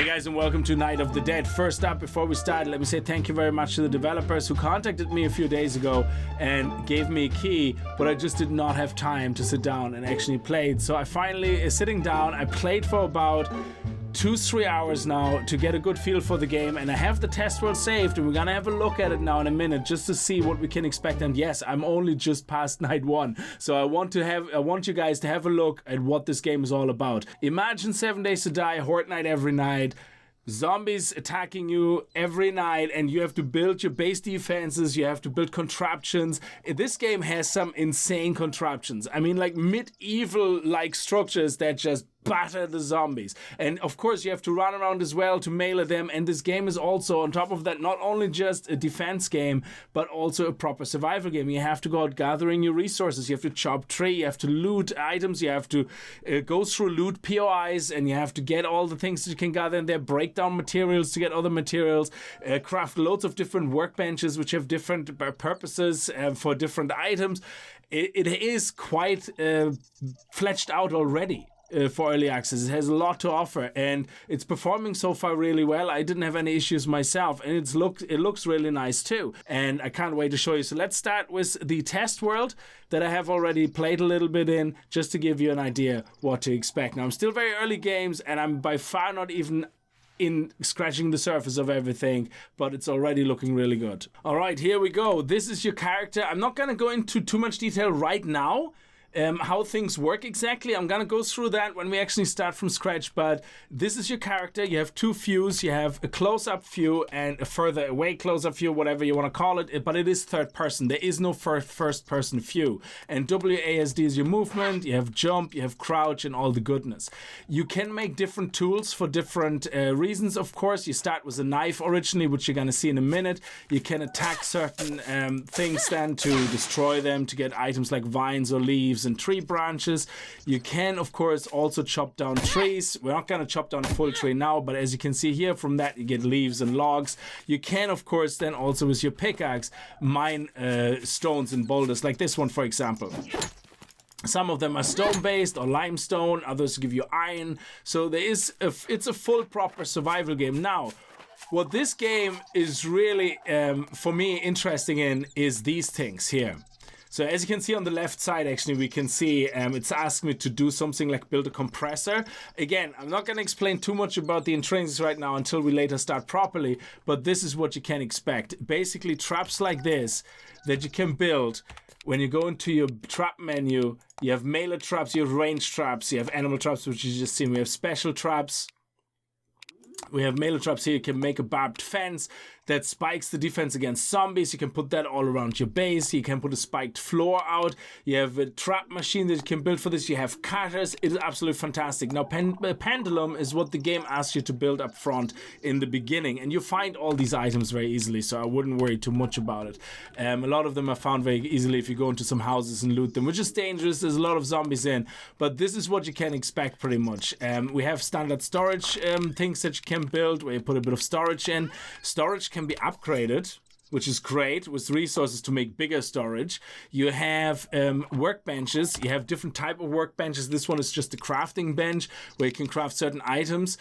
guys, and welcome to Night of the Dead. First up, before we start, let me say thank you very much to the developers who contacted me a few days ago and gave me a key, but I just did not have time to sit down and actually play it. So I finally is sitting down. I played for about 2-3 hours now to get a good feel for the game, and I have the test world saved, and we're gonna have a look at it now in a minute just to see what we can expect. And yes, I'm only just past night 1, so I want you guys to have a look at what this game is all about. Imagine 7 Days to Die, Horde night every night, zombies attacking you every night, and you have to build your base defenses, you have to build contraptions. This game has some insane contraptions. I mean, like medieval like structures that just batter the zombies. And of course you have to run around as well to melee them, and this game is also on top of that not only just a defense game but also a proper survival game. You have to go out gathering your resources, you have to chop tree, you have to loot items, you have to go through loot POIs, and you have to get all the things that you can gather in there, break down materials to get other materials, craft loads of different workbenches which have different purposes for different items. It is quite fleshed out already. For early access. It has a lot to offer, and it's performing so far really well. I didn't have any issues myself, and it looks really nice too, and I can't wait to show you. So let's start with the test world that I have already played a little bit in, just to give you an idea what to expect. Now, I'm still very early games, and I'm by far not even in scratching the surface of everything, but it's already looking really good. All right, here we go. This is your character. I'm not going to go into too much detail right now, how things work exactly. I'm gonna go through that when we actually start from scratch, but this is your character. You have two views. You have a close-up view and a further away close-up view, whatever you want to call it, but it is third person. There is no first-person view. And WASD is your movement. You have jump, you have crouch, and all the goodness. You can make different tools for different reasons, of course. You start with a knife originally, which you're gonna see in a minute. You can attack certain things then to destroy them, to get items like vines or leaves and tree branches. You can, of course, also chop down trees. We're not going to chop down a full tree now, but as you can see here, from that you get leaves and logs. You can, of course, then also with your pickaxe mine stones and boulders, like this one, for example. Some of them are stone-based or limestone, others give you iron. So it's a full proper survival game. Now, what this game is really, for me, interesting in is these things here. So as you can see on the left side, actually, we can see it's asking me to do something like build a compressor. Again, I'm not going to explain too much about the intrinsics right now until we later start properly, but this is what you can expect. Basically, traps like this that you can build. When you go into your trap menu, you have melee traps, you have range traps, you have animal traps, which you just seen. We have special traps. We have melee traps here. You can make a barbed fence that spikes the defense against zombies. You can put that all around your base. You can put a spiked floor out. You have a trap machine that you can build for this. You have cutters. It is absolutely fantastic. Now, pendulum is what the game asks you to build up front in the beginning, and you find all these items very easily, so I wouldn't worry too much about it. A lot of them are found very easily if you go into some houses and loot them, which is dangerous. There's a lot of zombies in, but this is what you can expect pretty much. We have standard storage things that you can build, where you put a bit of storage in. Storage can be upgraded, which is great, with resources to make bigger storage. You have workbenches. You have different type of workbenches. This one is just a crafting bench where you can craft certain items.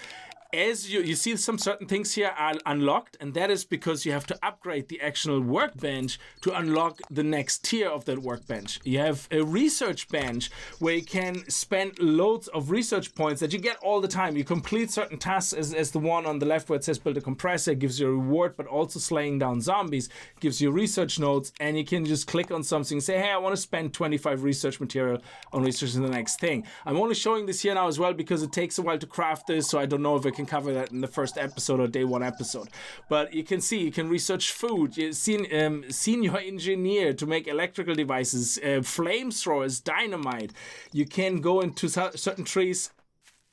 As you see, some certain things here are unlocked, and that is because you have to upgrade the actual workbench to unlock the next tier of that workbench. You have a research bench where you can spend loads of research points that you get all the time. You complete certain tasks, as the one on the left where it says build a compressor, gives you a reward, but also slaying down zombies gives you research nodes, and you can just click on something and say, hey, I want to spend 25 research material on researching the next thing. I'm only showing this here now as well because it takes a while to craft this, so I don't know if I can cover that in the first episode or day one episode. But you can see, you can research food, senior engineer to make electrical devices, flamethrowers, dynamite. You can go into certain trees.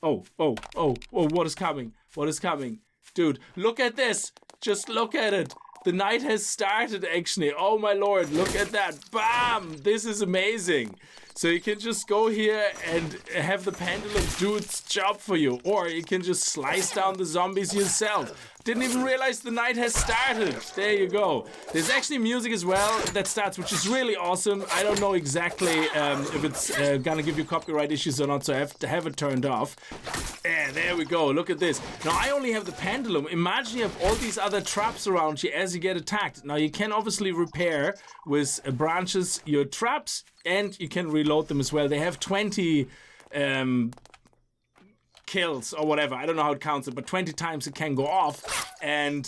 Oh, what is coming? What is coming? Dude, look at this. Just look at it. The night has started, actually. Oh my lord, look at that. Bam! This is amazing. So you can just go here and have the pendulum do its job for you. Or you can just slice down the zombies yourself. Didn't even realize the night has started. There you go. There's actually music as well that starts, which is really awesome. I don't know exactly if it's gonna give you copyright issues or not, so I have to have it turned off. Yeah, there we go. Look at this. Now, I only have the pendulum. Imagine you have all these other traps around you as you get attacked. Now, you can obviously repair with branches your traps, and you can reload them as well. They have 20... kills or whatever, I don't know how it counts it, but 20 times it can go off, and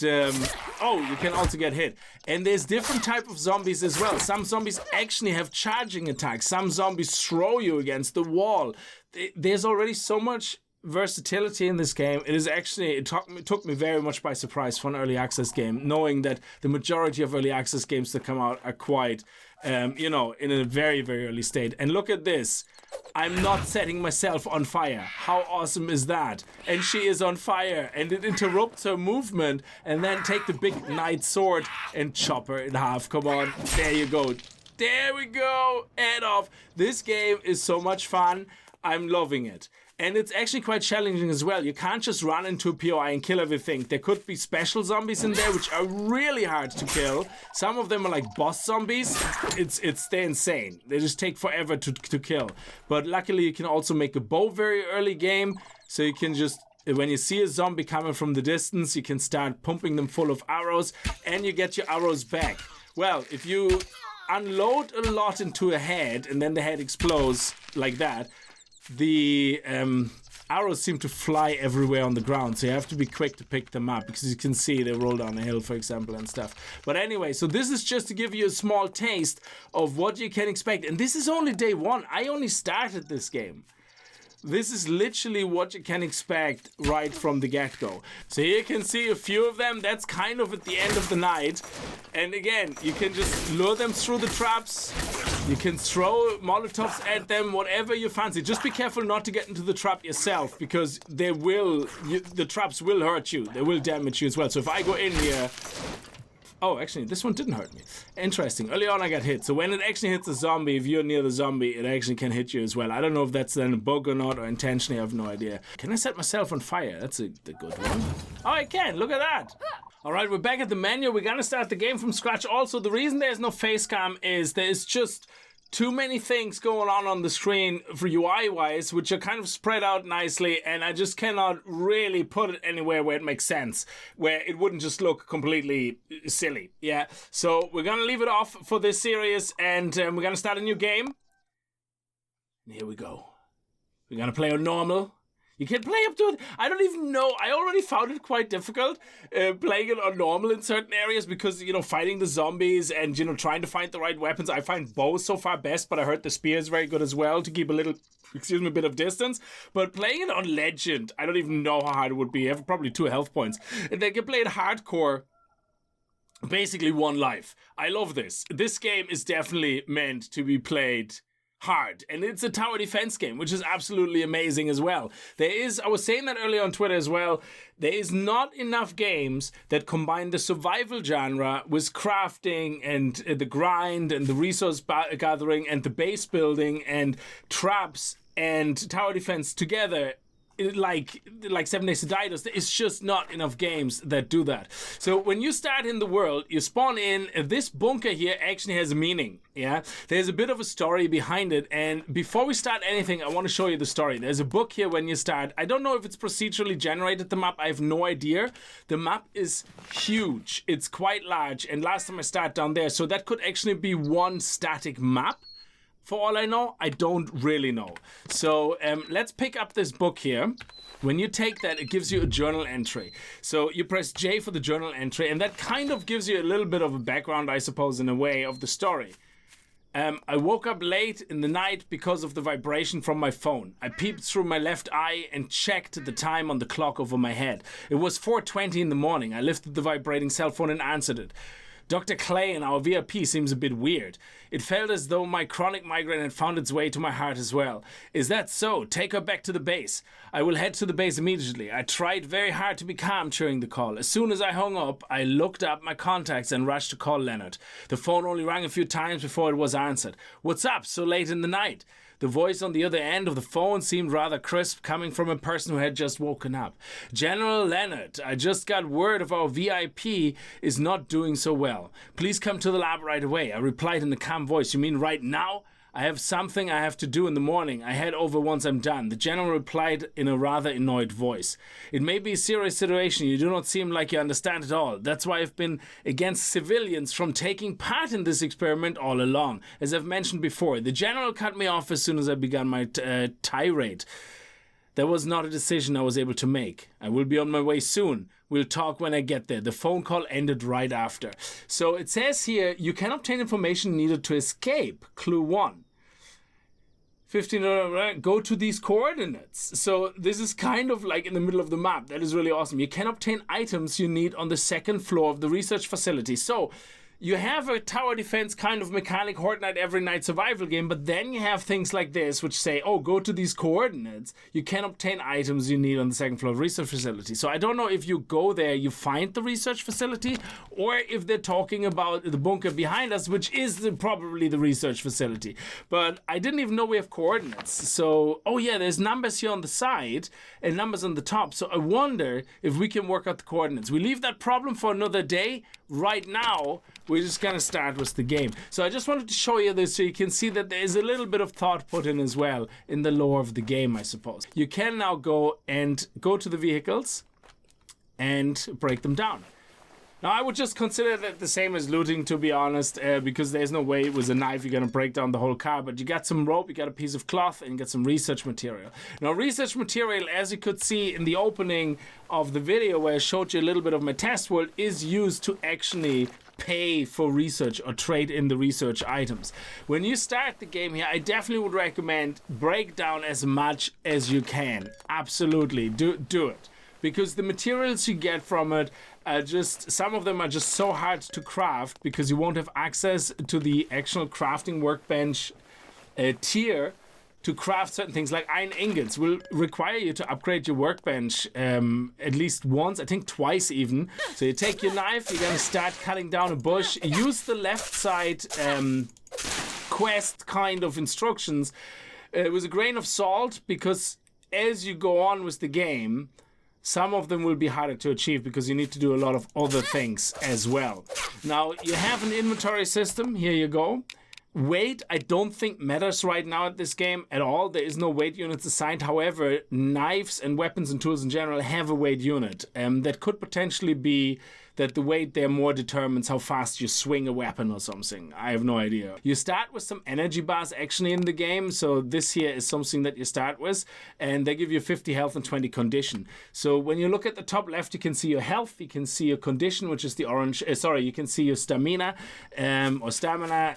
oh, you can also get hit. And there's different type of zombies as well. Some zombies actually have charging attacks. Some zombies throw you against the wall. There's already so much versatility in this game. It is actually, it took me very much by surprise for an early access game, knowing that the majority of early access games that come out are quite you know, in a very, very early state. And look at this. I'm not setting myself on fire. How awesome is that? And she is on fire, and it interrupts her movement, and then take the big knight sword and chop her in half. Come on, there you go. There we go, head off. This game is so much fun. I'm loving it. And it's actually quite challenging as well. You can't just run into a POI and kill everything. There could be special zombies in there, which are really hard to kill. Some of them are like boss zombies. They're insane. They just take forever to kill. But luckily, you can also make a bow very early game. So you can just, when you see a zombie coming from the distance, you can start pumping them full of arrows, and you get your arrows back. Well, if you unload a lot into a head, and then the head explodes like that, the arrows seem to fly everywhere on the ground, so you have to be quick to pick them up, because you can see they roll down a hill, for example, and stuff. But anyway, so this is just to give you a small taste of what you can expect, and this is only day one. I only started this game. This is literally what you can expect right from the get-go. So here you can see a few of them. That's kind of at the end of the night. And again, you can just lure them through the traps. You can throw Molotovs at them, whatever you fancy. Just be careful not to get into the trap yourself, because the traps will hurt you. They will damage you as well. So if I go in here... Oh, actually, this one didn't hurt me. Interesting. Early on, I got hit. So when it actually hits a zombie, if you're near the zombie, it actually can hit you as well. I don't know if that's then a bug or not, or intentionally, I have no idea. Can I set myself on fire? That's a good one. Oh, I can. Look at that. All right, we're back at the menu. We're going to start the game from scratch. Also, the reason there's no face cam is there's just too many things going on the screen for UI-wise, which are kind of spread out nicely, and I just cannot really put it anywhere where it makes sense, where it wouldn't just look completely silly. Yeah, so we're gonna leave it off for this series, and we're gonna start a new game. And here we go. We're gonna play on normal. You can play up to it. I don't even know. I already found it quite difficult playing it on normal in certain areas, because, you know, fighting the zombies and, you know, trying to find the right weapons. I find bows so far best, but I heard the spear is very good as well to keep a bit of distance. But playing it on Legend, I don't even know how hard it would be. You have probably 2 health points. And they can play it hardcore. Basically 1 life. I love this. This game is definitely meant to be played hard, and it's a tower defense game, which is absolutely amazing as well. I was saying that earlier on Twitter as well, there is not enough games that combine the survival genre with crafting and the grind and the resource gathering and the base building and traps and tower defense together. Like 7 Days to Die does. It's just not enough games that do that. So when you start in the world, you spawn in. This bunker here actually has a meaning. Yeah, there's a bit of a story behind it. And before we start anything, I want to show you the story. There's a book here when you start. I don't know if it's procedurally generated, the map. I have no idea. The map is huge. It's quite large. And last time I started down there, so that could actually be one static map. For all I know, I don't really know. So let's pick up this book here. When you take that, it gives you a journal entry. So you press J for the journal entry, and that kind of gives you a little bit of a background, I suppose, in a way, of the story. I woke up late in the night because of the vibration from my phone. I peeped through my left eye and checked the time on the clock over my head. It was 4:20 in the morning. I lifted the vibrating cell phone and answered it. Dr. Clay in our VIP seems a bit weird. It felt as though my chronic migraine had found its way to my heart as well. Is that so? Take her back to the base. I will head to the base immediately. I tried very hard to be calm during the call. As soon as I hung up, I looked up my contacts and rushed to call Leonard. The phone only rang a few times before it was answered. What's up so late in the night? The voice on the other end of the phone seemed rather crisp, coming from a person who had just woken up. General Leonard, I just got word of our VIP is not doing so well. Please come to the lab right away. I replied in a calm voice. You mean right now? I have something I have to do in the morning. I head over once I'm done. The general replied in a rather annoyed voice. It may be a serious situation. You do not seem like you understand it all. That's why I've been against civilians from taking part in this experiment all along. As I've mentioned before, the general cut me off as soon as I began my tirade. That was not a decision I was able to make. I will be on my way soon. We'll talk when I get there. The phone call ended right after. So it says here, you can obtain information needed to escape. Clue 1. 15, go to these coordinates. So this is kind of like in the middle of the map. That is really awesome. You can obtain items you need on the second floor of the research facility. So you have a tower defense kind of mechanic, Horde Night every night survival game, but then you have things like this which say, oh, go to these coordinates. You can obtain items you need on the second floor of research facility. So I don't know if you go there, you find the research facility, or if they're talking about the bunker behind us, which is probably the research facility. But I didn't even know we have coordinates. So, oh yeah, there's numbers here on the side and numbers on the top. So I wonder if we can work out the coordinates. We leave that problem for another day. Right now, we're just going to start with the game. So I just wanted to show you this so you can see that there is a little bit of thought put in as well in the lore of the game, I suppose. You can now go to the vehicles and break them down. Now, I would just consider that the same as looting, to be honest, because there's no way with a knife you're going to break down the whole car. But you got some rope, you got a piece of cloth, and you got some research material. Now, research material, as you could see in the opening of the video where I showed you a little bit of my test world, is used to actually pay for research or trade in the research items. When you start the game here, I definitely would recommend break down as much as you can. Absolutely, do it. Because the materials you get from it are just, some of them are just so hard to craft because you won't have access to the actual crafting workbench tier to craft certain things. Like iron ingots will require you to upgrade your workbench at least once, I think twice even. So you take your knife, you're gonna start cutting down a bush, use the left side quest kind of instructions with a grain of salt, because as you go on with the game, some of them will be harder to achieve because you need to do a lot of other things as well. Now, you have an inventory system. Here you go. Weight, I don't think matters right now at this game at all. There is no weight units assigned. However, knives and weapons and tools in general have a weight unit. That could potentially be that the weight there more determines how fast you swing a weapon or something. I have no idea. You start with some energy bars actually in the game. So this here is something that you start with, and they give you 50 health and 20 condition. So when you look at the top left, you can see your health, you can see your condition, which is the orange, you can see your stamina, or stamina.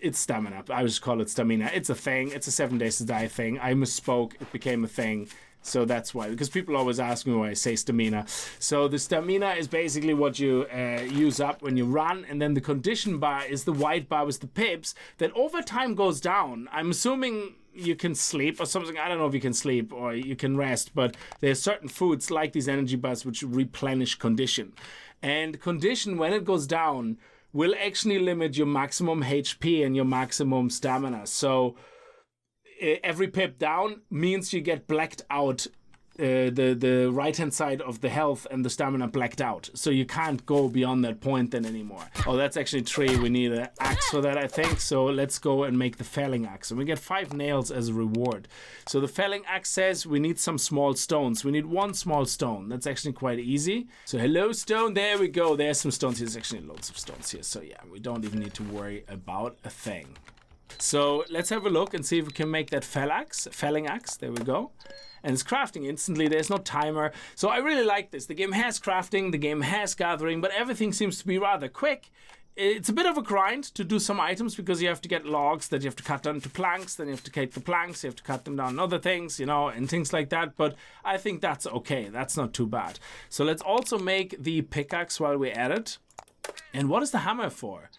It's stamina. I would just call it stamina. It's a thing. It's a 7 days to die thing. I misspoke. It became a thing. So that's why, because people always ask me why I say stamina. So the stamina is basically what you use up when you run, and then the condition bar is the white bar with the pips that over time goes down. I'm assuming you can sleep or something. I don't know if you can sleep or you can rest, but there's certain foods like these energy bars which replenish condition. And condition, when it goes down, will actually limit your maximum HP and your maximum stamina. So every pip down means you get blacked out, the right hand side of the health and the stamina blacked out, so you can't go beyond that point then anymore. Oh, that's actually a tree. We need an axe for that, I think. So let's go and make the felling axe, and we get 5 nails as a reward. So the felling axe says we need some small stones. We need 1 small stone. That's actually quite easy. So hello stone, there we go. There's some stones here. There's actually loads of stones here, so yeah, we don't even need to worry about a thing. So let's have a look and see if we can make that felling axe. There we go. And it's crafting instantly. There's no timer. So I really like this. The game has crafting, the game has gathering, but everything seems to be rather quick. It's a bit of a grind to do some items because you have to get logs that you have to cut down to planks, then you have to take the planks, you have to cut them down other things, and things like that. But I think that's okay. That's not too bad. So let's also make the pickaxe while we're at it. And what is the hammer for?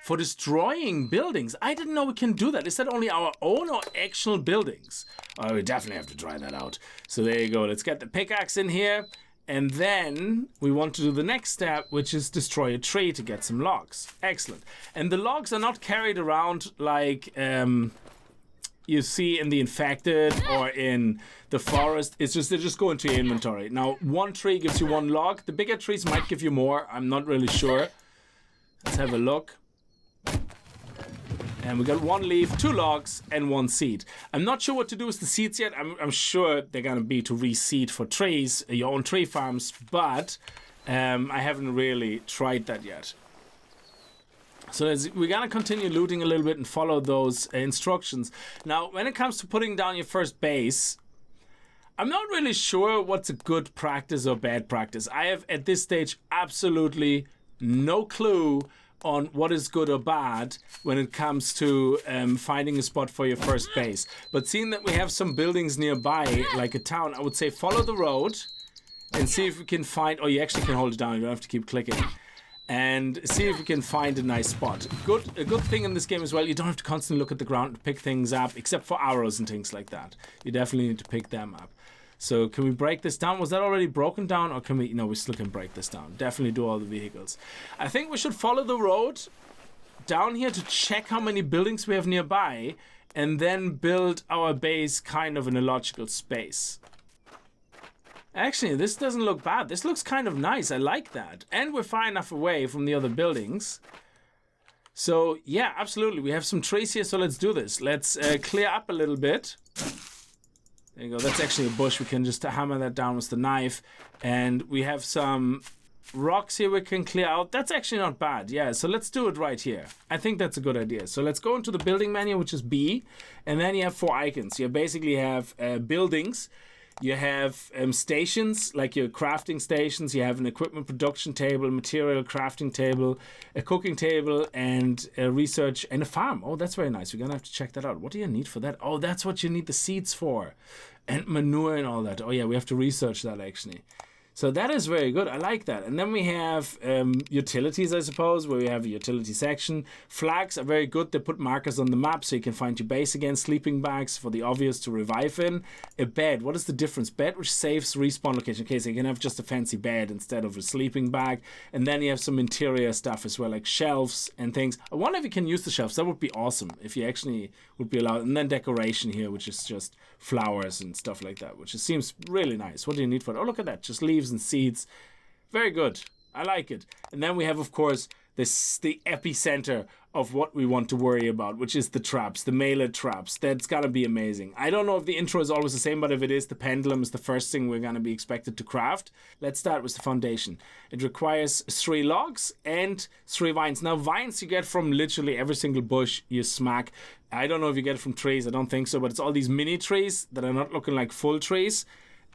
For destroying buildings. I didn't know we can do that. Is that only our own or actual buildings? Oh, we definitely have to try that out. So there you go. Let's get the pickaxe in here. And then we want to do the next step, which is destroy a tree to get some logs. Excellent. And the logs are not carried around like you see in the infected or in the forest, it's just they just go into your inventory. Now, one tree gives you one log. The bigger trees might give you more. I'm not really sure. Let's have a look. And we got one leaf, 2 logs, and 1 seed. I'm not sure what to do with the seeds yet. I'm sure they're going to be to reseed for trees, your own tree farms, but I haven't really tried that yet. So we're going to continue looting a little bit and follow those instructions. Now, when it comes to putting down your first base, I'm not really sure what's a good practice or bad practice. I have, at this stage, absolutely no clue on what is good or bad when it comes to finding a spot for your first base. But seeing that we have some buildings nearby, like a town, I would say follow the road and see if we can find... Oh, you actually can hold it down. You don't have to keep clicking. And see if you can find a nice spot. A good thing in this game as well, you don't have to constantly look at the ground to pick things up, except for arrows and things like that. You definitely need to pick them up. So can we break this down? Was that already broken down, or can we... No, we still can break this down. Definitely do all the vehicles. I think we should follow the road down here to check how many buildings we have nearby, and then build our base kind of in a logical space. Actually, this doesn't look bad. This looks kind of nice. I like that. And we're far enough away from the other buildings. So, yeah, absolutely. We have some trees here, so let's do this. Let's clear up a little bit. There you go. That's actually a bush. We can just hammer that down with the knife. And we have some rocks here we can clear out. That's actually not bad. Yeah, so let's do it right here. I think that's a good idea. So let's go into the building menu, which is B. And then you have 4 icons. You basically have buildings. You have stations, like your crafting stations. You have an equipment production table, material crafting table, a cooking table, and a research and a farm. Oh, that's very nice. We're going to have to check that out. What do you need for that? Oh, that's what you need the seeds for. And manure and all that. Oh, yeah, we have to research that, actually. So that is very good. I like that. And then we have utilities, I suppose, where we have a utility section. Flags are very good. They put markers on the map so you can find your base again. Sleeping bags for the obvious to revive in. A bed. What is the difference? Bed, which saves respawn location. Okay, so you can have just a fancy bed instead of a sleeping bag. And then you have some interior stuff as well, like shelves and things. I wonder if you can use the shelves. That would be awesome if you actually would be allowed. And then decoration here, which is just flowers and stuff like that, which seems really nice. What do you need for it? Oh, look at that. Just leaves and seeds. Very good. I like it. And then we have, of course, the epicenter of what we want to worry about, which is the traps, the melee traps. That's gotta be amazing. I don't know if the intro is always the same, but if it is, the pendulum is the first thing we're gonna be expected to craft. Let's start with the foundation. It requires 3 logs and 3 vines. Now, vines you get from literally every single bush you smack. I don't know if you get it from trees. I don't think so, but it's all these mini trees that are not looking like full trees.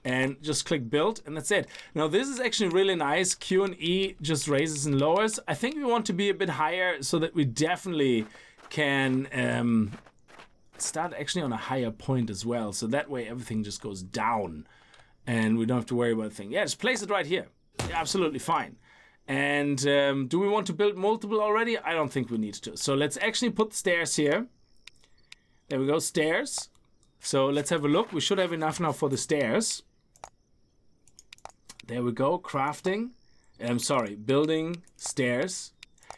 And just click build, and that's it. Now, this is actually really nice. Q and E just raises and lowers. I think we want to be a bit higher so that we definitely can start actually on a higher point as well. So that way everything just goes down and we don't have to worry about a thing. Yeah, just place it right here. Yeah, absolutely fine. And do we want to build multiple already? I don't think we need to. So let's actually put stairs here. There we go, stairs. So let's have a look. We should have enough now for the stairs. There we go, crafting. Building stairs.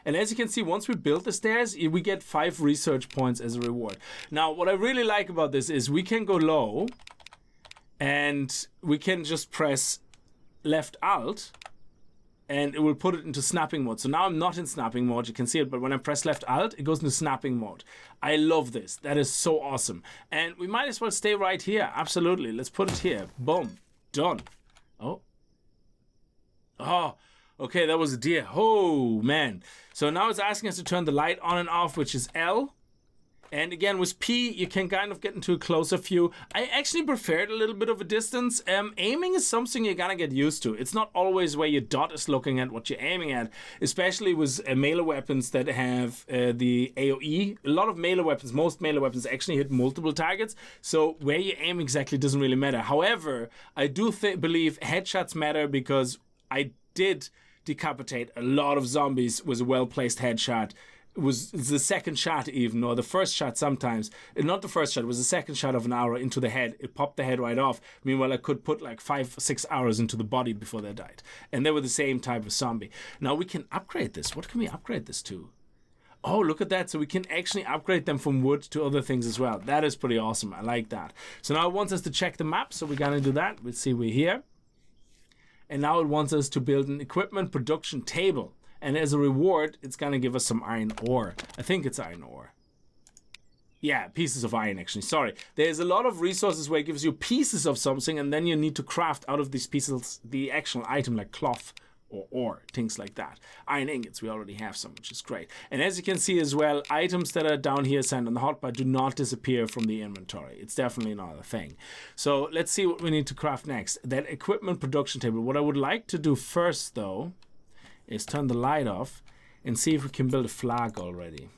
And as you can see, once we build the stairs, we get 5 research points as a reward. Now, what I really like about this is we can go low and we can just press left alt and it will put it into snapping mode. So now I'm not in snapping mode, you can see it, but when I press left alt, it goes into snapping mode. I love this. That is so awesome. And we might as well stay right here. Absolutely. Let's put it here. Boom. Done. Oh, okay, that was a deer. Oh, man. So now it's asking us to turn the light on and off, which is L. And again, with P, you can kind of get into a closer view. I actually preferred a little bit of a distance. Aiming is something you're gonna get used to. It's not always where your dot is looking at what you're aiming at, especially with melee weapons that have the AoE. A lot of melee weapons, most melee weapons actually hit multiple targets, so where you aim exactly doesn't really matter. However, I do believe headshots matter because I did decapitate a lot of zombies with a well-placed headshot. It was the second shot even, or the first shot sometimes. Not the first shot, it was the second shot of an arrow into the head. It popped the head right off. Meanwhile, I could put like 5 or 6 arrows into the body before they died. And they were the same type of zombie. Now we can upgrade this. What can we upgrade this to? Oh, look at that. So we can actually upgrade them from wood to other things as well. That is pretty awesome. I like that. So now it wants us to check the map. So we're going to do that. We'll see we're here. And now it wants us to build an equipment production table. And as a reward, it's going to give us some iron ore. I think it's iron ore. Yeah, pieces of iron, actually. Sorry. There's a lot of resources where it gives you pieces of something, and then you need to craft out of these pieces the actual item, like cloth or ore, things like that. Iron ingots, we already have some, which is great. And as you can see as well, items that are down here signed on the hotbar do not disappear from the inventory. It's definitely not a thing. So let's see what we need to craft next. That equipment production table. What I would like to do first, though, is turn the light off and see if we can build a flag already.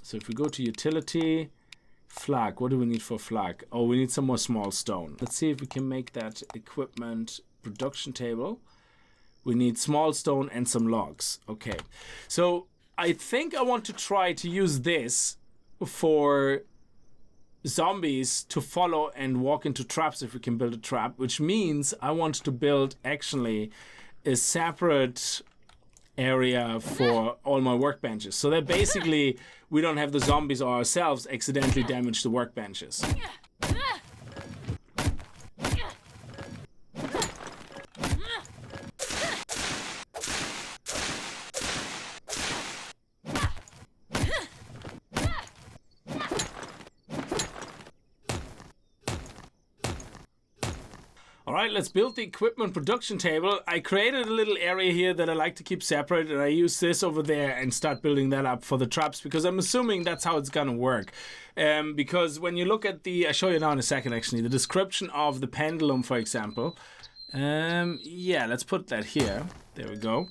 So if we go to utility, flag, what do we need for flag? Oh, we need some more small stone. Let's see if we can make that equipment production table. We need small stone and some logs. Okay, so I think I want to try to use this for zombies to follow and walk into traps if we can build a trap, which means I want to build actually a separate area for all my workbenches, so that basically we don't have the zombies or ourselves accidentally damage the workbenches. Alright, let's build the equipment production table. I created a little area here that I like to keep separate, and I use this over there and start building that up for the traps, because I'm assuming that's how it's gonna work. Because when you look at the, I'll show you now in a second actually, the description of the pendulum, for example. Yeah, let's put that here. There we go.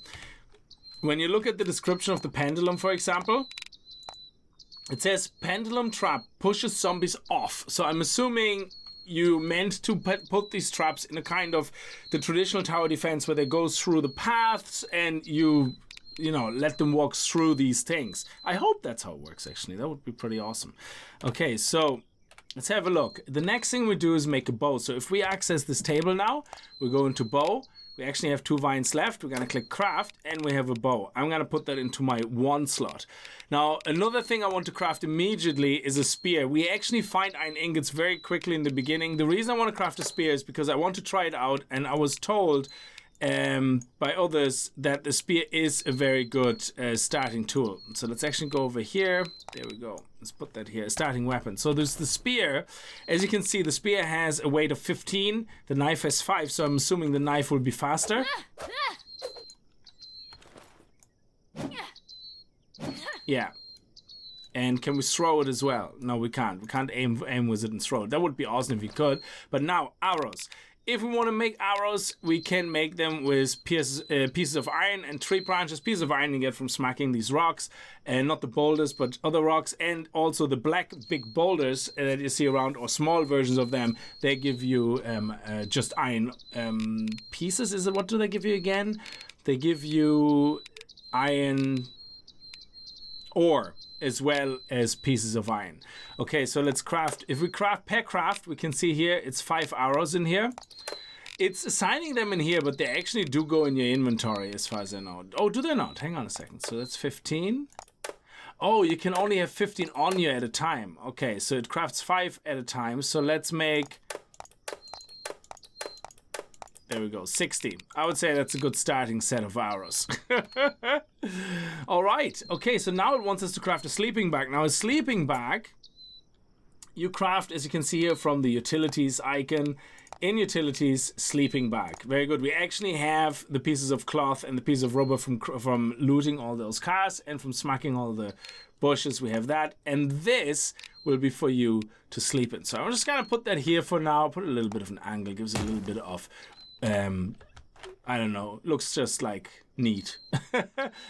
When you look at the description of the pendulum, for example, it says pendulum trap pushes zombies off. So I'm assuming you meant to put these traps in a kind of the traditional tower defense where they go through the paths and you know, let them walk through these things. I hope that's how it works, actually. That would be pretty awesome. Okay, so let's have a look. The next thing we do is make a bow. So if we access this table now, we go into bow. We actually have 2 vines left. We're going to click craft and we have a bow. I'm going to put that into my 1 slot. Now, another thing I want to craft immediately is a spear. We actually find iron ingots very quickly in the beginning. The reason I want to craft a spear is because I want to try it out, and I was told by others that the spear is a very good starting tool. So let's actually go over here. There we go. Let's put that here. Starting weapon. So there's the spear. As you can see, the spear has a weight of 15. The knife has 5. So I'm assuming the knife will be faster. Yeah. And can we throw it as well? No, we can't. We can't aim with it and throw it. That would be awesome if we could. But now, arrows. If we want to make arrows, we can make them with pieces of iron and tree branches. Pieces of iron you get from smacking these rocks, and not the boulders, but other rocks, and also the black big boulders that you see around, or small versions of them. They give you just iron pieces. Is it? What do they give you again? They give you iron ore as well as pieces of iron. Okay, so let's craft. If we craft per craft, we can see here it's 5 arrows in here. It's assigning them in here, but they actually do go in your inventory as far as I know. Oh, do they not? Hang on a second. So that's 15. Oh, you can only have 15 on you at a time. Okay, so it crafts 5 at a time. So let's make, there we go, 60. I would say that's a good starting set of arrows. All right. Okay, so now it wants us to craft a sleeping bag. Now a sleeping bag, you craft, as you can see here, from the utilities icon. In utilities, sleeping bag. Very good. We actually have the pieces of cloth and the piece of rubber from looting all those cars and from smacking all the bushes. We have that. And this will be for you to sleep in. So I'm just going to put that here for now. Put a little bit of an angle. Gives it a little bit of, I don't know. Looks just like neat.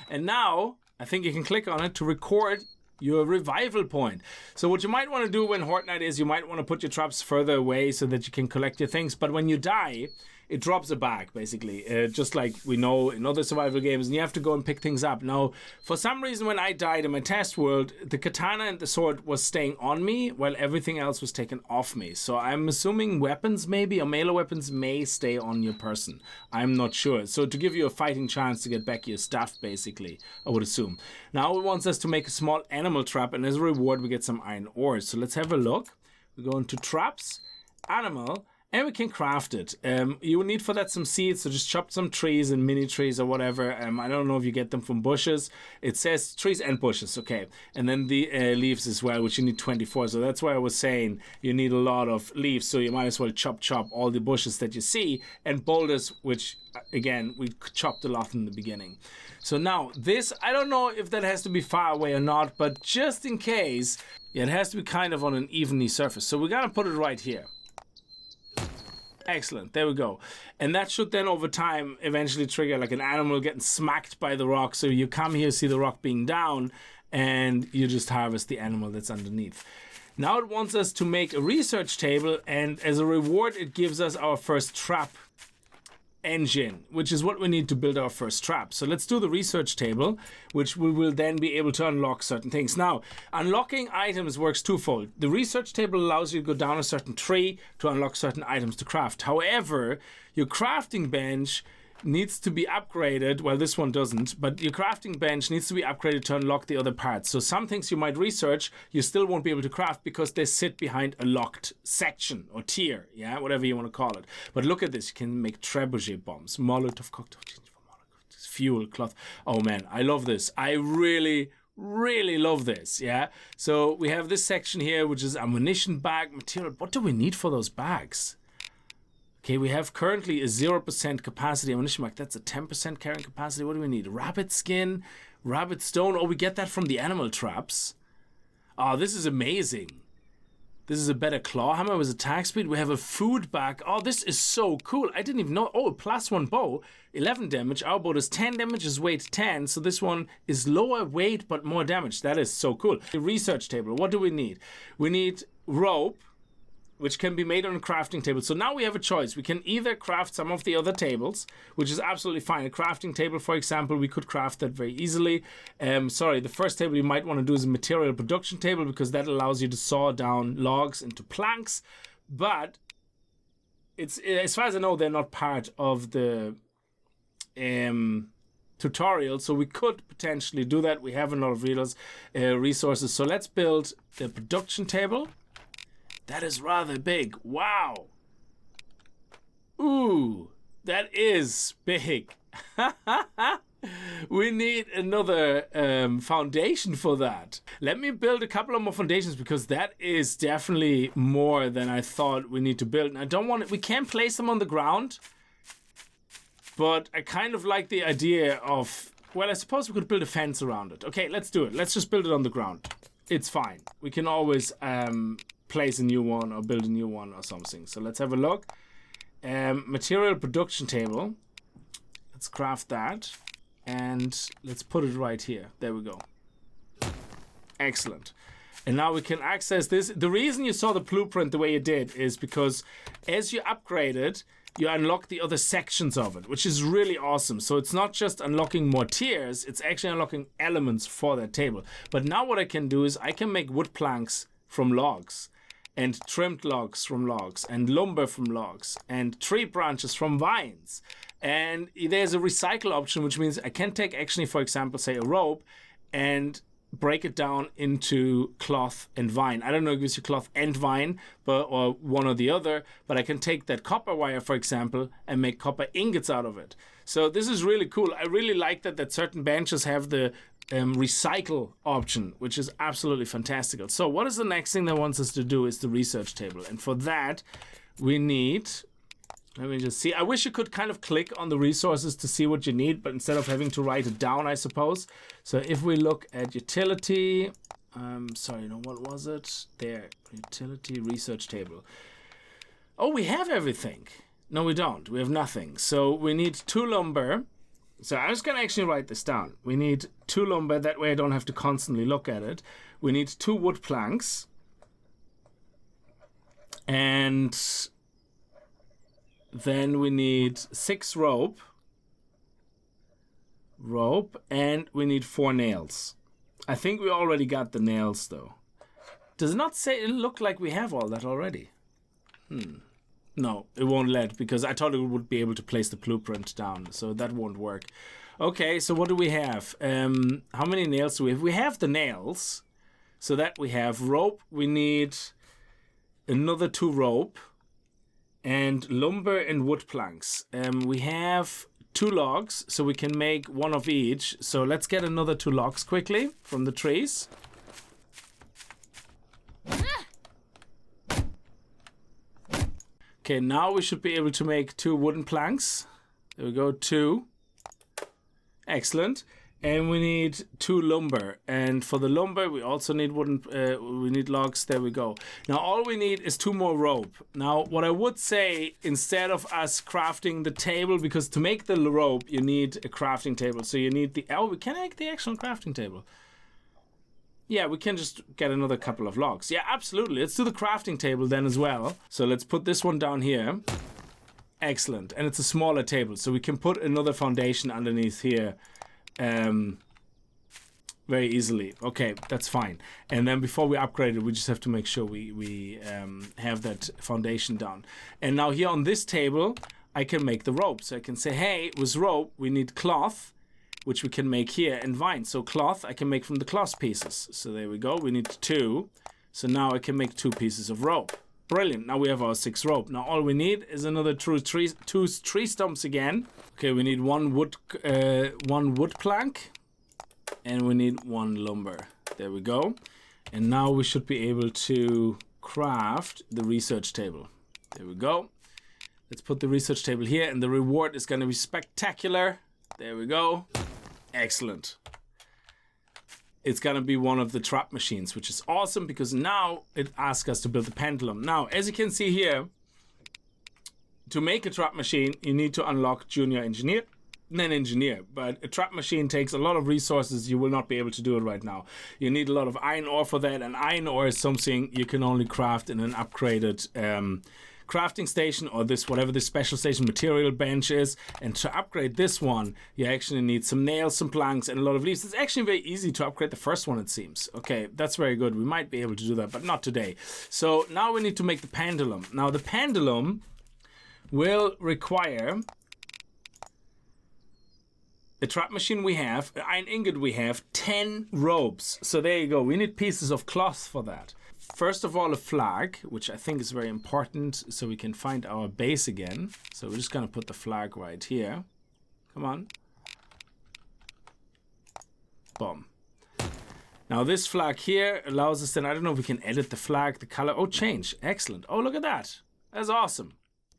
And now I think you can click on it to record your revival point. So what you might want to do when Horde Night is, you might want to put your traps further away so that you can collect your things. But when you die, it drops a bag, basically, just like we know in other survival games, and you have to go and pick things up. Now, for some reason, when I died in my test world, the katana and the sword was staying on me, while everything else was taken off me. So I'm assuming weapons maybe, or melee weapons may stay on your person. I'm not sure. So to give you a fighting chance to get back your stuff, basically, I would assume. Now it wants us to make a small animal trap, and as a reward, we get some iron ores. So let's have a look. We go into traps, animal, and we can craft it. You will need for that some seeds, so just chop some trees and mini trees or whatever. I don't know if you get them from bushes. It says trees and bushes, okay. And then the leaves as well, which you need 24. So that's why I was saying you need a lot of leaves, so you might as well chop all the bushes that you see, and boulders, which again, we chopped a lot in the beginning. So now this, I don't know if that has to be far away or not, but just in case, yeah, it has to be kind of on an evenly surface. So we're gonna put it right here. Excellent, there we go. And that should then over time eventually trigger like an animal getting smacked by the rock. So you come here, see the rock being down, and you just harvest the animal that's underneath. Now it wants us to make a research table, and as a reward it gives us our first trap engine, which is what we need to build our first trap. So let's do the research table, which we will then be able to unlock certain things. Now, unlocking items works twofold. The research table allows you to go down a certain tree to unlock certain items to craft. However, your crafting bench needs to be upgraded. Well, this one doesn't, but your crafting bench needs to be upgraded to unlock the other parts. So some things you might research, you still won't be able to craft because they sit behind a locked section or tier, yeah, whatever you want to call it. But look at this, you can make trebuchet bombs, Molotov cocktail, fuel, cloth. Oh man, I love this. I really love this, yeah. So we have this section here, which is ammunition bag material. What do we need for those bags? Okay, we have currently a 0% capacity ammunition bag. That's a 10% carrying capacity. What do we need? Rabbit skin, rabbit stone. Oh, we get that from the animal traps. Oh, this is amazing. This is a better claw hammer with attack speed. We have a food bag. Oh, this is so cool. I didn't even know. Oh, +1 bow, 11 damage. Our bow does 10 damage, is weight 10. So this one is lower weight, but more damage. That is so cool. The research table. What do we need? We need rope, which can be made on a crafting table. So now we have a choice. We can either craft some of the other tables, which is absolutely fine. A crafting table, for example, we could craft that very easily. The first table you might want to do is a material production table, because that allows you to saw down logs into planks. But it's, as far as I know, they're not part of the tutorial, so we could potentially do that. We have a lot of resources. So let's build the production table. That is rather big. Wow. Ooh, that is big. We need another foundation for that. Let me build a couple of more foundations, because that is definitely more than I thought we need to build. And I don't want it. We can place them on the ground, but I kind of like the idea of, well, I suppose we could build a fence around it. Okay, let's do it. Let's just build it on the ground. It's fine. We can always place a new one or build a new one or something. So let's have a look. Material production table. Let's craft that. And let's put it right here. There we go. Excellent. And now we can access this. The reason you saw the blueprint the way you did is because as you upgrade it, you unlock the other sections of it, which is really awesome. So it's not just unlocking more tiers, it's actually unlocking elements for that table. But now what I can do is I can make wood planks from logs, and trimmed logs from logs, and lumber from logs, and tree branches from vines. And there's a recycle option, which means I can take actually, for example, say a rope and break it down into cloth and vine. I don't know if it gives you cloth and vine, or one or the other, but I can take that copper wire, for example, and make copper ingots out of it. So this is really cool. I really like that certain benches have the recycle option, which is absolutely fantastical. So what is the next thing that wants us to do is the research table. And for that, we need, let me just see. I wish you could kind of click on the resources to see what you need, but instead of having to write it down, I suppose. So if we look at utility, what was it? There, utility research table. Oh, we have everything. No, we don't. We have nothing. So we need 2 lumber. So I'm just going to actually write this down. We need 2 lumber. That way I don't have to constantly look at it. We need 2 wood planks. And Then we need 6 rope. And we need 4 nails. I think we already got the nails though. Does it not say, it look like we have all that already? No, it won't let, because I thought it would be able to place the blueprint down, so that won't work. Okay, so what do we have? How many nails do we have? We have the nails, so that we have rope. We need another 2 rope, and lumber and wood planks. We have 2 logs, so we can make 1 of each. So let's get another 2 logs quickly from the trees. Okay, now we should be able to make 2 wooden planks. There we go, 2. Excellent. And we need 2 lumber. And for the lumber, we also need we need logs. There we go. Now, all we need is 2 more rope. Now, what I would say, instead of us crafting the table, because to make the rope, you need a crafting table. So you need the... Oh, we can make the actual crafting table. Yeah, we can just get another couple of logs. Yeah, absolutely. Let's do the crafting table then as well. So let's put this one down here. Excellent. And it's a smaller table, so we can put another foundation underneath here very easily. Okay, that's fine. And then before we upgrade it, we just have to make sure we have that foundation down. And now here on this table, I can make the rope. So I can say, hey, with rope, we need cloth, which we can make here, and vine. So cloth I can make from the cloth pieces. So there we go. We need 2. So now I can make 2 pieces of rope. Brilliant. Now we have our 6 rope. Now all we need is another 2 tree stumps again. Okay, we need 1 wood plank, and we need 1 lumber. There we go. And now we should be able to craft the research table. There we go. Let's put the research table here, and the reward is going to be spectacular. There we go. Excellent. It's going to be one of the trap machines, which is awesome, because now it asks us to build the pendulum. Now, as you can see here, to make a trap machine, you need to unlock junior engineer, then engineer. But a trap machine takes a lot of resources. You will not be able to do it right now. You need a lot of iron ore for that, and iron ore is something you can only craft in an upgraded crafting station, or this, whatever this special station material bench is. And to upgrade this one, you actually need some nails, some planks, and a lot of leaves. It's actually very easy to upgrade the first one, it seems. Okay, that's very good. We might be able to do that, but not today. So now we need to make the pendulum. Now the pendulum will require the trap machine we have, an iron ingot we have, 10 ropes. So there you go. We need pieces of cloth for that. First of all, a flag, which I think is very important, so we can find our base again. So we're just going to put the flag right here. Come on. Boom. Now this flag here allows us then, I don't know if we can edit the flag, the color. Oh, change. Excellent. Oh, look at that. That's awesome.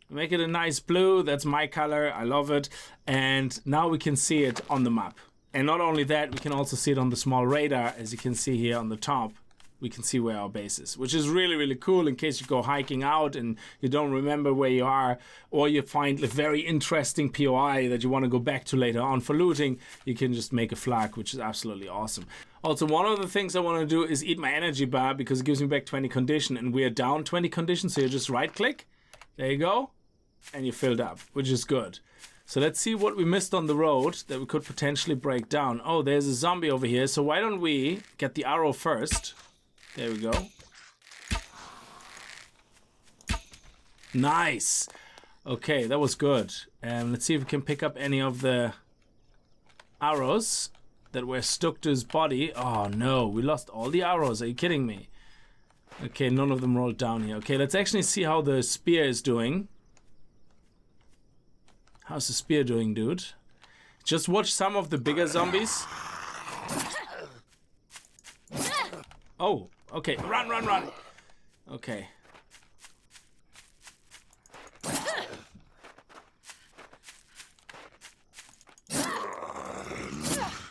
Make it a nice blue. That's my color. I love it. And now we can see it on the map. And not only that, we can also see it on the small radar, as you can see here on the top. We can see where our base is, which is really, really cool in case you go hiking out and you don't remember where you are, or you find a very interesting POI that you want to go back to later on for looting. You can just make a flag, which is absolutely awesome. Also, one of the things I want to do is eat my energy bar, because it gives me back 20 condition, and we are down 20 condition, so you just right click. There you go. And you're filled up, which is good. So let's see what we missed on the road that we could potentially break down. Oh, there's a zombie over here. So why don't we get the arrow first? There we go. Nice. Okay, that was good. Let's see if we can pick up any of the arrows that were stuck to his body. Oh no, we lost all the arrows. Are you kidding me? Okay, none of them rolled down here. Okay, let's actually see how the spear is doing. How's the spear doing, dude? Just watch some of the bigger zombies. Oh, okay. Run, run, run. Okay.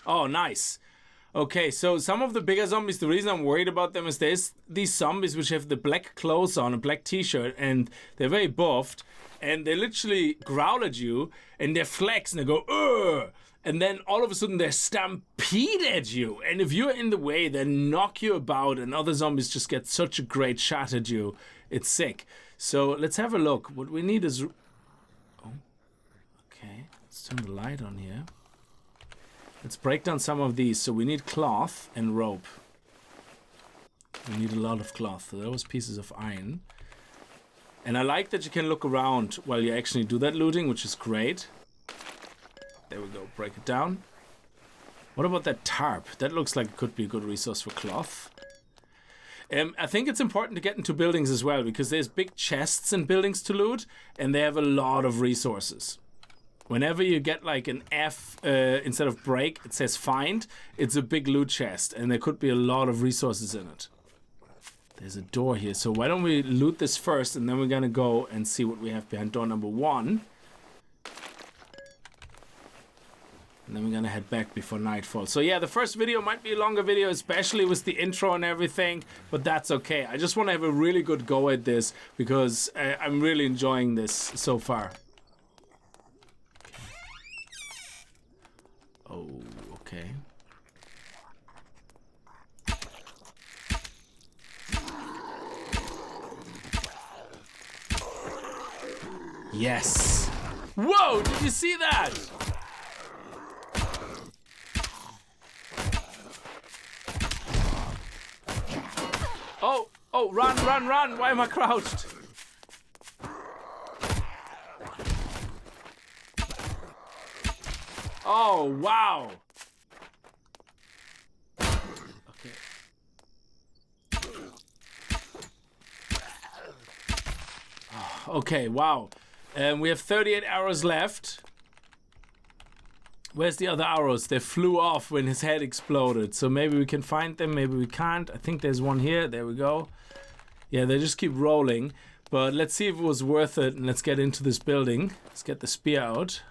Oh, nice. Okay, so some of the bigger zombies, the reason I'm worried about them is there's these zombies which have the black clothes on, a black t-shirt, and they're very buffed, and they literally growl at you, and they flex, and they go, ugh! And then all of a sudden they stampede at you, and if you're in the way, they knock you about, and other zombies just get such a great shot at you. It's sick. So let's have a look. What we need is turn the light on here. Let's break down some of these. So we need cloth and rope. We need a lot of cloth. So those pieces of iron. And I like that you can look around while you actually do that looting, which is great. There we go. Break it down. What about that tarp? That looks like it could be a good resource for cloth. I think it's important to get into buildings as well, because there's big chests in buildings to loot, and they have a lot of resources. Whenever you get like an F instead of break, it says find, it's a big loot chest, and there could be a lot of resources in it. There's a door here, so why don't we loot this first, and then we're gonna go and see what we have behind door number 1. And then we're gonna head back before nightfall. So yeah, the first video might be a longer video, especially with the intro and everything, but that's okay. I just want to have a really good go at this, because I'm really enjoying this so far. Oh, okay. Yes! Whoa, did you see that? Oh, run, run, run! Why am I crouched? Oh, wow! Okay. Oh, okay, wow. We have 38 arrows left. Where's the other arrows? They flew off when his head exploded. So maybe we can find them, maybe we can't. I think there's one here. There we go. Yeah, they just keep rolling. But let's see if it was worth it, and let's get into this building. Let's get the spear out.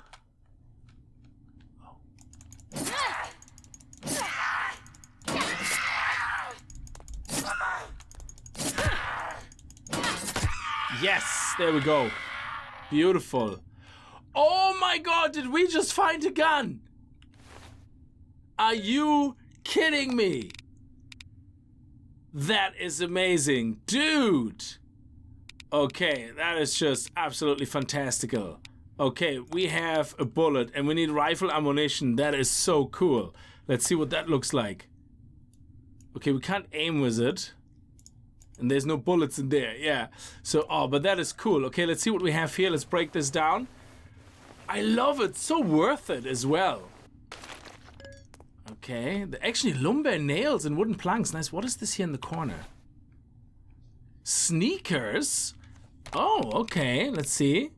Yes, there we go. Beautiful. Oh my god, did we just find a gun? Are you kidding me? That is amazing. Dude. Okay, that is just absolutely fantastical. Okay, we have a bullet and we need rifle ammunition. That is so cool. Let's see what that looks like. Okay, we can't aim with it. And there's no bullets in there, yeah. So, oh, but that is cool. Okay, let's see what we have here. Let's break this down. I love it. So worth it as well. Okay, actually lumber nails and wooden planks. Nice. What is this here in the corner? Sneakers? Oh, okay. Let's see.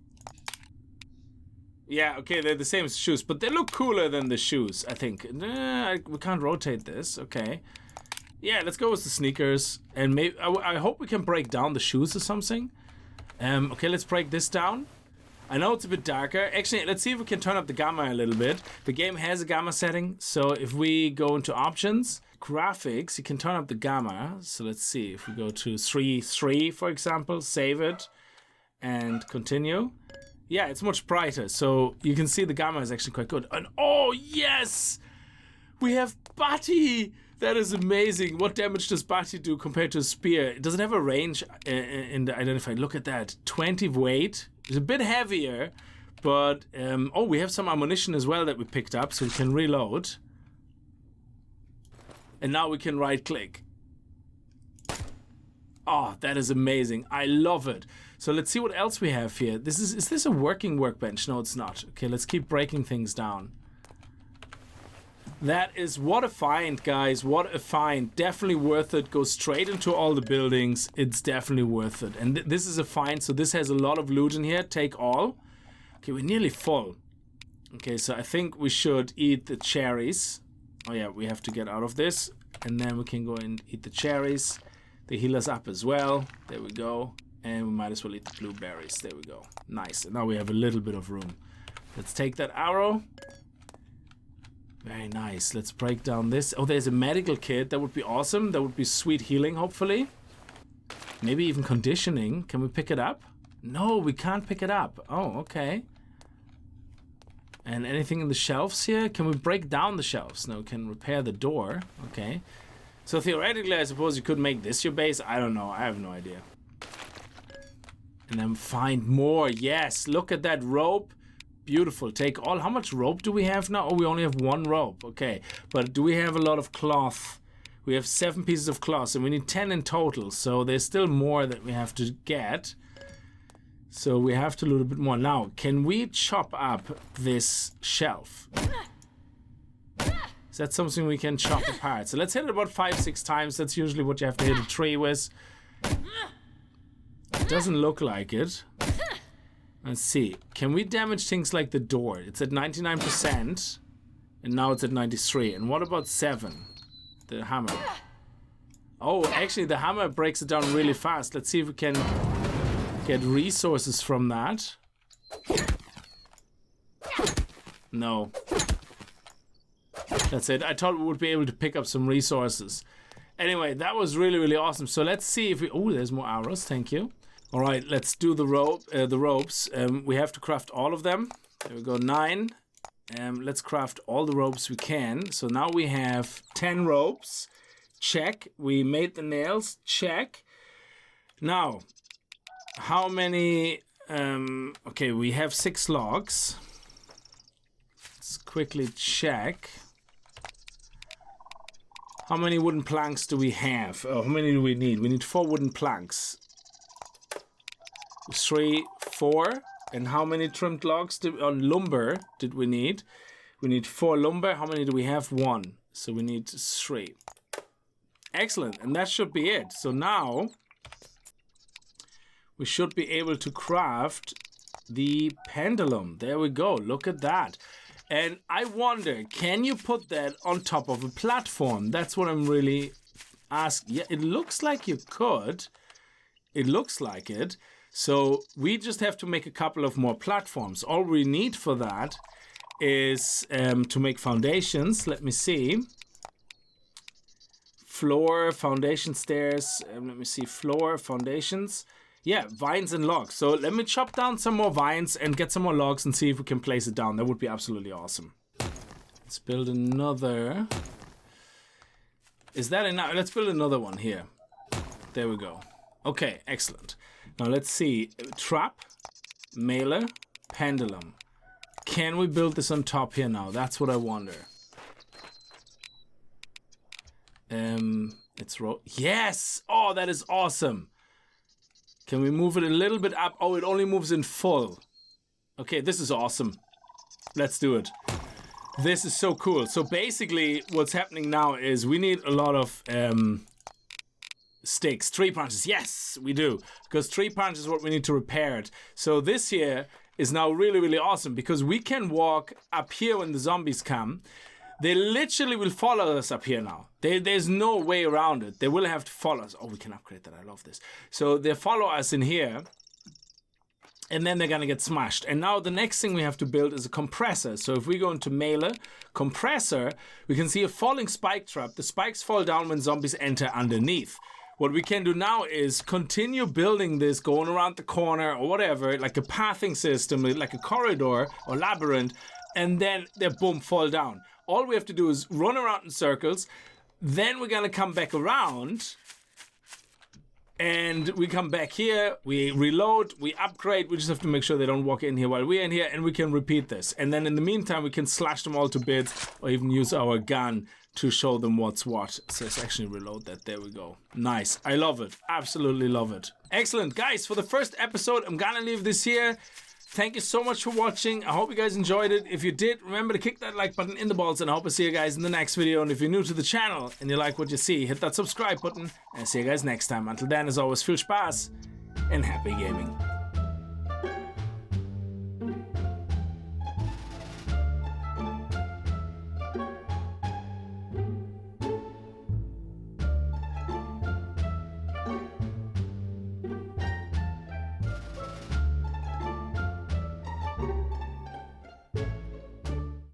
Yeah, okay, they're the same as shoes, but they look cooler than the shoes, I think. We can't rotate this. Okay. Yeah, let's go with the sneakers. And maybe I hope we can break down the shoes or something. Okay, let's break this down. I know it's a bit darker. Actually, let's see if we can turn up the gamma a little bit. The game has a gamma setting, so if we go into options, graphics, you can turn up the gamma. So let's see, if we go to 3.3, for example, save it, and continue. Yeah, it's much brighter, so you can see the gamma is actually quite good. And oh, yes! We have Bati! That is amazing. What damage does Bati do compared to a spear? Does it have a range in the identified? Look at that. 20 weight. It's a bit heavier, but oh, we have some ammunition as well that we picked up, so we can reload. And now we can right click. Oh, that is amazing. I love it. So let's see what else we have here. Is this a working workbench? No, it's not. Okay, let's keep breaking things down. That is, what a find, guys. What a find. Definitely worth it. Go straight into all the buildings. It's definitely worth it. And this is a find, so this has a lot of loot in here. Take all. Okay, we're nearly full. Okay, so I think we should eat the cherries. Oh yeah, we have to get out of this. And then we can go and eat the cherries. They heal us up as well. There we go. And we might as well eat the blueberries. There we go. Nice. And now we have a little bit of room. Let's take that arrow. Very nice. Let's break down this. Oh, there's a medical kit. That would be awesome. That would be sweet healing, hopefully. Maybe even conditioning. Can we pick it up? No, we can't pick it up. Oh, okay. And anything in the shelves here? Can we break down the shelves? No, we can repair the door. Okay. So theoretically, I suppose you could make this your base. I don't know. I have no idea. And then find more. Yes, look at that rope. Beautiful. Take all. How much rope do we have now? Oh, we only have 1 rope. Okay. But do we have a lot of cloth? We have 7 pieces of cloth, and we need 10 in total. So there's still more that we have to get. So we have to loot a bit more. Now, can we chop up this shelf? Is that something we can chop apart? So let's hit it about 5-6 times. That's usually what you have to hit a tree with. It doesn't look like it. Let's see. Can we damage things like the door? It's at 99%. And now it's at 93. And what about 7? The hammer. Oh, actually the hammer breaks it down really fast. Let's see if we can get resources from that. No. That's it. I thought we would be able to pick up some resources. Anyway, that was really, really awesome. So let's see if we... Oh, there's more arrows. Thank you. All right, let's do the ropes. We have to craft all of them. There we go, 9. Let's craft all the ropes we can. So now we have 10 ropes. Check. We made the nails. Check. Now, how many... okay, we have 6 logs. Let's quickly check. How many wooden planks do we have? Oh, how many do we need? We need 4 wooden planks. 3, 4. And how many trimmed logs on lumber did we need? We need 4 lumber. How many do we have? 1. So we need 3. Excellent. And that should be it. So now we should be able to craft the pendulum. There we go. Look at that. And I wonder, can you put that on top of a platform? That's what I'm really asking. Yeah, it looks like you could. It looks like it. So we just have to make a couple of more platforms. All we need for that is to make foundations. Let me see. Floor, foundation, stairs. Let me see. Floor, foundations. Yeah, vines and logs. So let me chop down some more vines and get some more logs and see if we can place it down. That would be absolutely awesome. Let's build another. Is that enough? Let's build another one here. There we go. Okay, excellent. Now let's see. Trap, mailer, pendulum. Can we build this on top here now? That's what I wonder. Yes! Oh, that is awesome. Can we move it a little bit up? Oh, it only moves in full. Okay, this is awesome. Let's do it. This is so cool. So basically, what's happening now is we need a lot of sticks, tree branches. Yes, we do. Because tree branches is what we need to repair it. So this here is now really, really awesome because we can walk up here when the zombies come. They literally will follow us up here now. There's no way around it. They will have to follow us. Oh, we can upgrade that. I love this. So they follow us in here. And then they're going to get smashed. And now the next thing we have to build is a compressor. So if we go into mailer, compressor, we can see a falling spike trap. The spikes fall down when zombies enter underneath. What we can do now is continue building this, going around the corner or whatever, like a pathing system, like a corridor or labyrinth. And then they boom, fall down. All we have to do is run around in circles. Then we're going to come back around. And we come back here. We reload. We upgrade. We just have to make sure they don't walk in here while we're in here. And we can repeat this. And then in the meantime, we can slash them all to bits. Or even use our gun to show them what's what. So let's actually reload that. There we go. Nice. I love it. Absolutely love it. Excellent. Guys, for the first episode, I'm going to leave this here. Thank you so much for watching. I hope you guys enjoyed it. If you did, remember to kick that like button in the balls, and I hope to see you guys in the next video. And if you're new to the channel and you like what you see, hit that subscribe button, and see you guys next time. Until then, as always, viel Spaß and happy gaming.